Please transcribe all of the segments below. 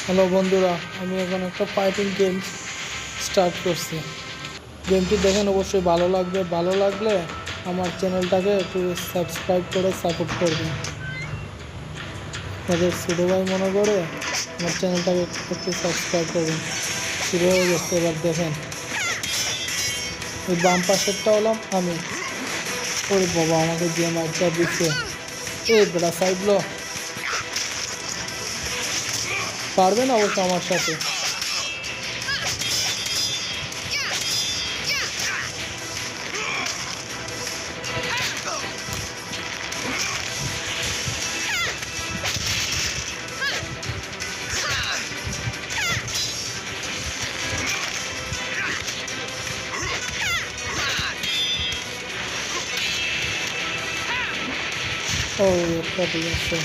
Hello বন্ধুরা, আমি এখন একটা ফাইটিং গেম স্টার্ট করছি। গেমটি দেখেন, অবশ্যই ভালো লাগবে। ভালো লাগলে আমার চ্যানেলটাকে একটু সাবস্ক্রাইব করে সাপোর্ট করবেন। আপনাদের ছোটো ভাই মনে করে আমার চ্যানেলটাকে একটু সাবস্ক্রাইব করবেন। শুরু হয়ে গেছে, এবার দেখেন। এই বাম পাশেরটা হলাম আমি। ওরে বাবা, আমাকে যে মাইকটা দিচ্ছে! এই বেড়া সাইডলো পারবে না অবশ্য আমার সাথে। ও, একটা ঠিক আছে।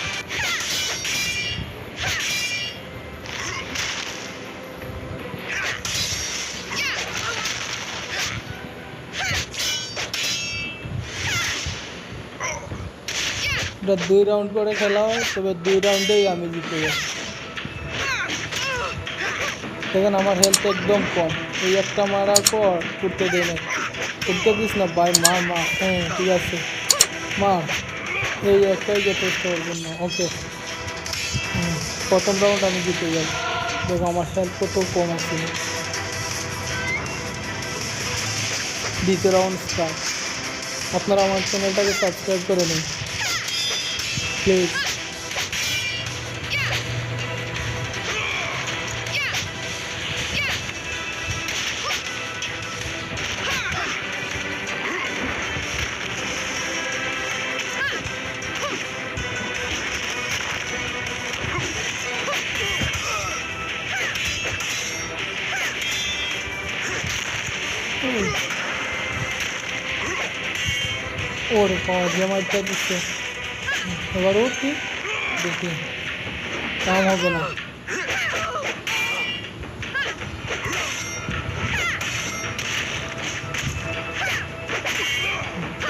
এটা 2 রাউন্ড করে খেলা হয়, তবে 2 রাউন্ডেই আমি জিতে যাই। দেখেন, আমার হেলথ একদম কম। এই একটা মারার পর করতে দেয় না। করতে দিস না ভাই, মার মার। হ্যাঁ, ঠিক আছে, মার। এই একটাই যথেষ্ট ওর জন্য। ওকে, প্রথম রাউন্ড আমি জিতে যাই। দেখো আমার হেলথ কত কম আছে। দ্বিতীয় রাউন্ড স্টার্ট। আপনারা আমার চ্যানেলটাকে সাবস্ক্রাইব করে নিন প্লিজ। ওরে বাবা, যে মাইকটা দিচ্ছে! এবার ও কি দেখি, কাম হবে না।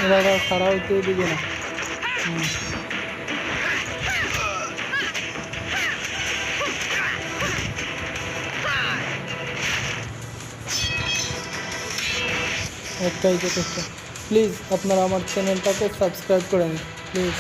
এবার আর খাড়া হইতে দিবে না। একটাই যথেষ্ট। প্লিজ আপনারা আমার চ্যানেলটাকে সাবস্ক্রাইব করে নিন প্লিজ।